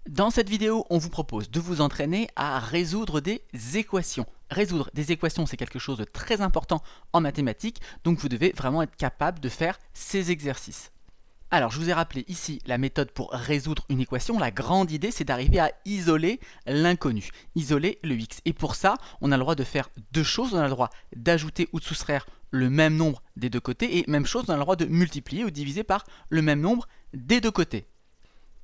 Dans cette vidéo, on vous propose de vous entraîner à résoudre des équations. Résoudre des équations, c'est quelque chose de très important en mathématiques, donc vous devez vraiment être capable de faire ces exercices. Alors, je vous ai rappelé ici la méthode pour résoudre une équation. La grande idée, c'est d'arriver à isoler l'inconnu, isoler le x. Et pour ça, on a le droit de faire deux choses. On a le droit d'ajouter ou de soustraire le même nombre des deux côtés. Et même chose, on a le droit de multiplier ou diviser par le même nombre des deux côtés.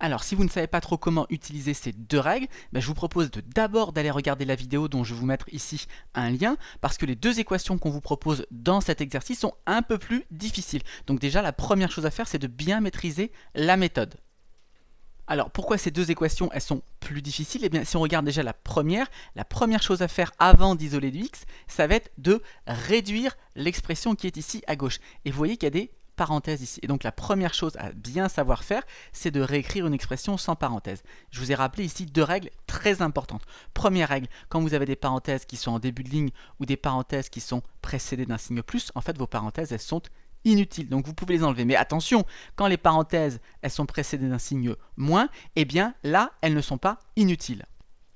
Alors, si vous ne savez pas trop comment utiliser ces deux règles, je vous propose d'abord d'aller regarder la vidéo dont je vais vous mettre ici un lien, parce que les deux équations qu'on vous propose dans cet exercice sont un peu plus difficiles. Donc déjà, la première chose à faire, c'est de bien maîtriser la méthode. Alors, pourquoi ces deux équations, elles sont plus difficiles? Eh bien, si on regarde déjà la première chose à faire avant d'isoler du x, ça va être de réduire l'expression qui est ici à gauche. Et vous voyez qu'il y a des parenthèses ici. Et donc la première chose à bien savoir faire, c'est de réécrire une expression sans parenthèse. Je vous ai rappelé ici deux règles très importantes. Première règle, quand vous avez des parenthèses qui sont en début de ligne ou des parenthèses qui sont précédées d'un signe plus, en fait vos parenthèses elles sont inutiles, donc vous pouvez les enlever. Mais attention, quand les parenthèses elles sont précédées d'un signe moins, eh bien là elles ne sont pas inutiles.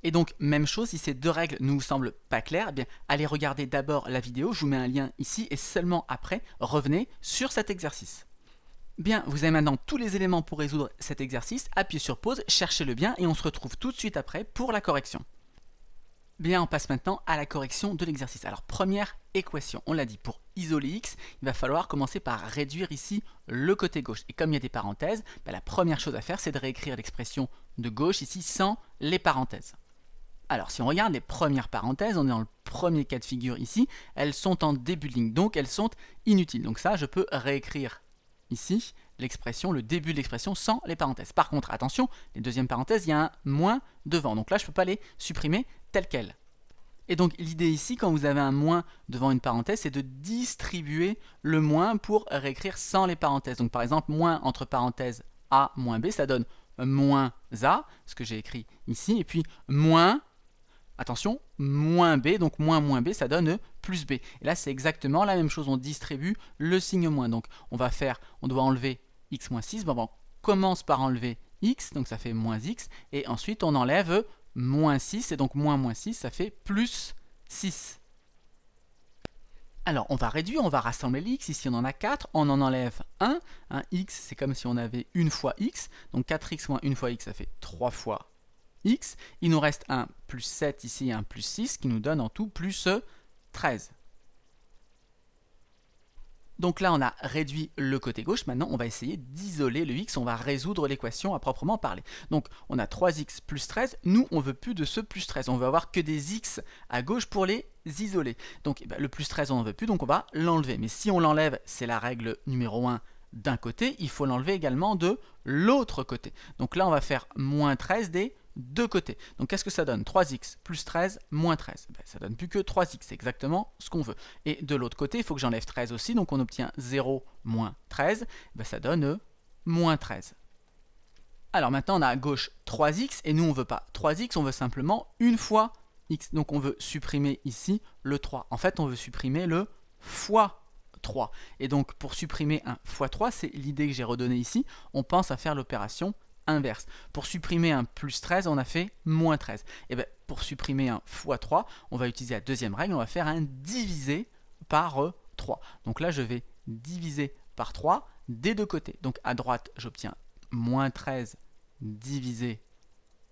Et donc, même chose, si ces deux règles ne vous semblent pas claires, eh bien, allez regarder d'abord la vidéo, je vous mets un lien ici, et seulement après, revenez sur cet exercice. Bien, vous avez maintenant tous les éléments pour résoudre cet exercice, appuyez sur pause, cherchez-le bien, et on se retrouve tout de suite après pour la correction. Bien, on passe maintenant à la correction de l'exercice. Alors, première équation, on l'a dit, pour isoler x, il va falloir commencer par réduire ici le côté gauche. Et comme il y a des parenthèses, la première chose à faire, c'est de réécrire l'expression de gauche ici sans les parenthèses. Alors, si on regarde les premières parenthèses, on est dans le premier cas de figure ici, elles sont en début de ligne, donc elles sont inutiles. Donc ça, je peux réécrire ici l'expression, le début de l'expression sans les parenthèses. Par contre, attention, les deuxièmes parenthèses, il y a un moins devant. Donc là, je ne peux pas les supprimer telles quelles. Et donc l'idée ici, quand vous avez un moins devant une parenthèse, c'est de distribuer le moins pour réécrire sans les parenthèses. Donc par exemple, moins entre parenthèses a moins b, ça donne moins a, ce que j'ai écrit ici, et puis moins, attention, moins b, donc moins b, ça donne plus b. Et là, c'est exactement la même chose, on distribue le signe moins. Donc on doit enlever x moins 6, on commence par enlever x, donc ça fait moins x, et ensuite on enlève moins 6, et donc moins 6, ça fait plus 6. Alors, on va réduire, on va rassembler les x. Ici, on en a 4, on en enlève 1. X, c'est comme si on avait une fois x. Donc, 4x moins 1 fois x, ça fait 3 fois x. Il nous reste un plus 7 ici et un plus 6, qui nous donne en tout plus 13. Donc là, on a réduit le côté gauche. Maintenant, on va essayer d'isoler le x. On va résoudre l'équation à proprement parler. Donc, on a 3x plus 13. Nous, on ne veut plus de ce plus 13. On veut avoir que des x à gauche pour les isoler. Donc, le plus 13, on n'en veut plus, donc on va l'enlever. Mais si on l'enlève, c'est la règle numéro 1 d'un côté. Il faut l'enlever également de l'autre côté. Donc là, on va faire moins 13 des deux côtés. Donc qu'est-ce que ça donne? 3x plus 13 moins 13. Ça donne plus que 3x, c'est exactement ce qu'on veut. Et de l'autre côté, il faut que j'enlève 13 aussi, donc on obtient 0 moins 13, ça donne moins 13. Alors maintenant, on a à gauche 3x, et nous, on ne veut pas 3x, on veut simplement une fois x. Donc on veut supprimer ici le 3. En fait, on veut supprimer le fois 3. Et donc pour supprimer un fois 3, c'est l'idée que j'ai redonnée ici, on pense à faire l'opération inverse. Pour supprimer un plus 13, on a fait moins 13. Et bien, pour supprimer un fois 3, on va utiliser la deuxième règle, on va faire un divisé par 3. Donc là, je vais diviser par 3 des deux côtés. Donc à droite, j'obtiens moins 13 divisé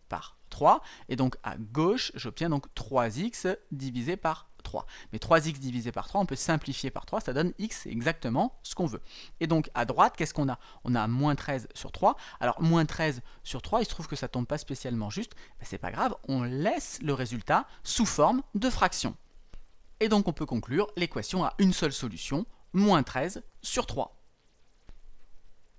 par 3. Et donc à gauche, j'obtiens donc 3x divisé par 3. Mais 3x divisé par 3, on peut simplifier par 3, ça donne x, c'est exactement ce qu'on veut. Et donc à droite, qu'est-ce qu'on a? On a moins 13 sur 3. Alors moins 13 sur 3, il se trouve que ça ne tombe pas spécialement juste. C'est pas grave, on laisse le résultat sous forme de fraction. Et donc on peut conclure, l'équation a une seule solution, moins 13 sur 3.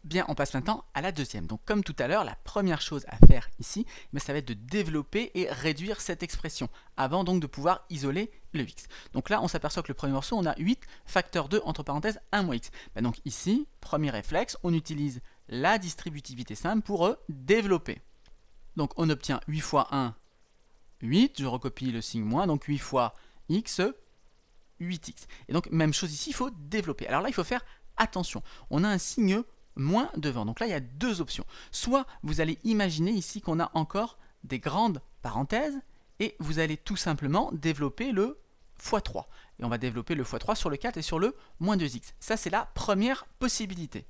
Bien, on passe maintenant à la deuxième. Donc comme tout à l'heure, la première chose à faire ici, ça va être de développer et réduire cette expression, avant donc de pouvoir isoler le x. Donc là, on s'aperçoit que le premier morceau, on a 8 facteur 2 entre parenthèses 1 moins x. Donc ici, premier réflexe, on utilise la distributivité simple pour développer. Donc on obtient 8 fois 1, 8, je recopie le signe moins, donc 8 fois x, 8x. Et donc même chose ici, il faut développer. Alors là, il faut faire attention, on a un signe moins devant. Donc là, il y a deux options. Soit vous allez imaginer ici qu'on a encore des grandes parenthèses et vous allez tout simplement développer le x3. Et on va développer le x3 sur le 4 et sur le moins 2x. Ça, c'est la première possibilité.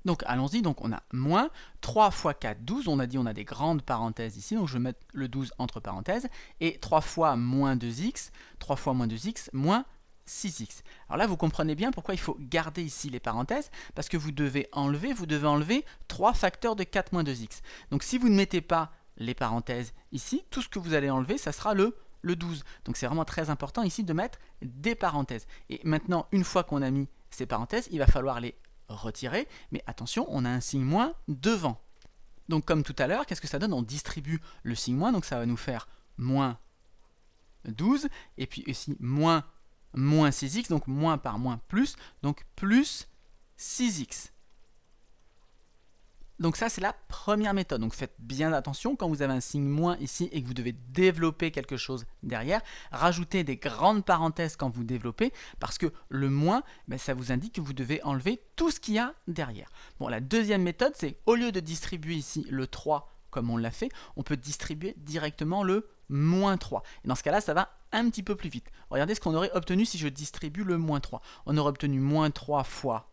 Donc allons-y, donc on a moins 3 fois 4, 12, on a dit on a des grandes parenthèses ici, donc je vais mettre le 12 entre parenthèses, et 3 fois moins 2x, 3 fois moins 2x, moins 6x. Alors là, vous comprenez bien pourquoi il faut garder ici les parenthèses, parce que vous devez enlever 3 facteurs de 4 moins 2x. Donc si vous ne mettez pas les parenthèses ici, tout ce que vous allez enlever, ça sera le 12. Donc c'est vraiment très important ici de mettre des parenthèses. Et maintenant, une fois qu'on a mis ces parenthèses, il va falloir les retirer, mais attention, on a un signe moins devant. Donc comme tout à l'heure, qu'est-ce que ça donne? On distribue le signe moins, donc ça va nous faire moins 12, et puis ici moins 6x, donc moins par moins plus, donc plus 6x. Donc ça, c'est la première méthode. Donc faites bien attention quand vous avez un signe moins ici et que vous devez développer quelque chose derrière. Rajoutez des grandes parenthèses quand vous développez parce que le moins, ça vous indique que vous devez enlever tout ce qu'il y a derrière. Bon, la deuxième méthode, c'est au lieu de distribuer ici le 3 comme on l'a fait, on peut distribuer directement le moins 3. Et dans ce cas-là, ça va un petit peu plus vite. Regardez ce qu'on aurait obtenu si je distribue le moins 3. On aurait obtenu moins 3 fois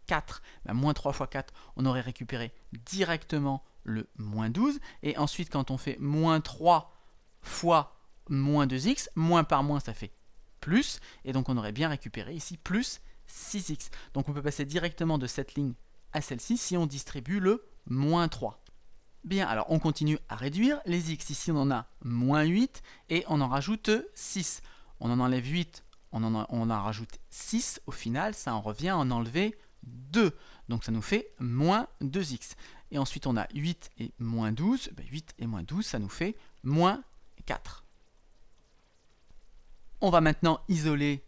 4, moins 3 fois 4, on aurait récupéré directement le moins 12. Et ensuite, quand on fait moins 3 fois moins 2x, moins par moins, ça fait plus. Et donc, on aurait bien récupéré ici plus 6x. Donc, on peut passer directement de cette ligne à celle-ci si on distribue le moins 3. Bien, alors on continue à réduire. Les x, ici, on en a moins 8 et on en rajoute 6. On en enlève 8, on en rajoute 6. Au final, ça en revient à en enlever 2, donc ça nous fait moins 2x. Et ensuite on a 8 et moins 12, 8 et moins 12, ça nous fait moins 4. On va maintenant isoler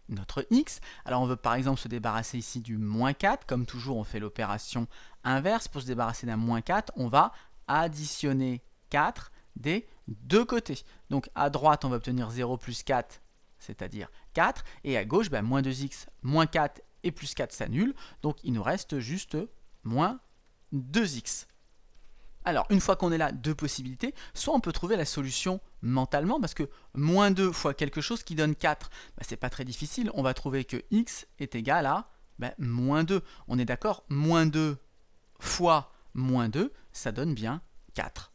notre x. Alors on veut par exemple se débarrasser ici du moins 4, comme toujours on fait l'opération inverse. Pour se débarrasser d'un moins 4, on va additionner 4 des deux côtés. Donc à droite on va obtenir 0 plus 4, c'est-à-dire 4, et à gauche, moins 2x, moins 4 et plus 4 s'annule, donc il nous reste juste moins 2x. Alors, une fois qu'on est là, deux possibilités, soit on peut trouver la solution mentalement, parce que moins 2 fois quelque chose qui donne 4, c'est pas très difficile, on va trouver que x est égal à moins 2. On est d'accord, moins 2 fois moins 2, ça donne bien 4.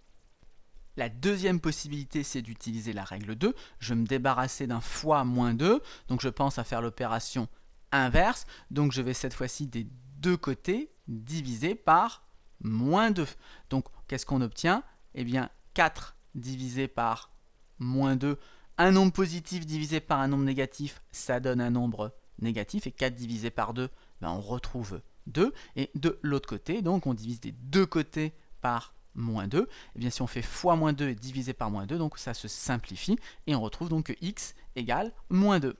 La deuxième possibilité, c'est d'utiliser la règle 2. Je vais me débarrasser d'un fois moins 2, donc je pense à faire l'opération inverse, donc je vais cette fois-ci des deux côtés diviser par moins 2. Donc qu'est-ce qu'on obtient? Eh bien 4 divisé par moins 2, un nombre positif divisé par un nombre négatif, ça donne un nombre négatif, et 4 divisé par 2, on retrouve 2, et de l'autre côté, donc on divise des deux côtés par moins 2, et bien si on fait fois moins 2 et divisé par moins 2, donc ça se simplifie, et on retrouve donc que x égale moins 2.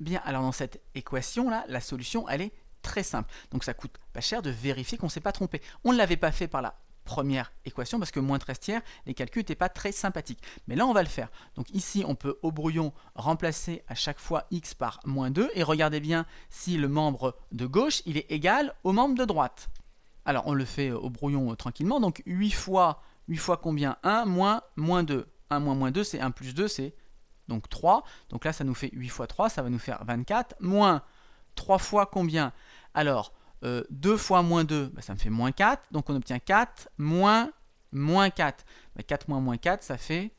Bien, alors dans cette équation-là, la solution, elle est très simple. Donc ça coûte pas cher de vérifier qu'on ne s'est pas trompé. On ne l'avait pas fait par la première équation parce que moins 13 tiers, les calculs n'étaient pas très sympathiques. Mais là, on va le faire. Donc ici, on peut au brouillon remplacer à chaque fois x par moins 2. Et regardez bien si le membre de gauche, il est égal au membre de droite. Alors, on le fait au brouillon tranquillement. Donc 8 fois combien? 1 moins moins 2. 1 moins moins 2, c'est 1 plus 2, c'est donc 3, donc là ça nous fait 8 fois 3, ça va nous faire 24, moins 3 fois combien? Alors, 2 fois moins 2, ça me fait moins 4, donc on obtient 4 moins 4. 4 moins moins 4, ça fait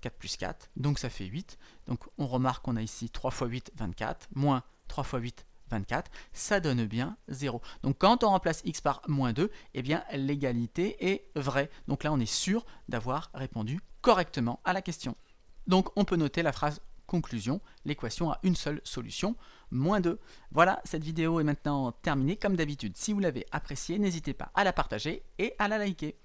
4 plus 4, donc ça fait 8. Donc on remarque qu'on a ici 3 fois 8, 24, moins 3 fois 8, 24, ça donne bien 0. Donc quand on remplace x par moins 2, eh bien l'égalité est vraie. Donc là on est sûr d'avoir répondu correctement à la question. Donc on peut noter la phrase conclusion, l'équation a une seule solution, moins 2. Voilà, cette vidéo est maintenant terminée. Comme d'habitude, si vous l'avez appréciée, n'hésitez pas à la partager et à la liker.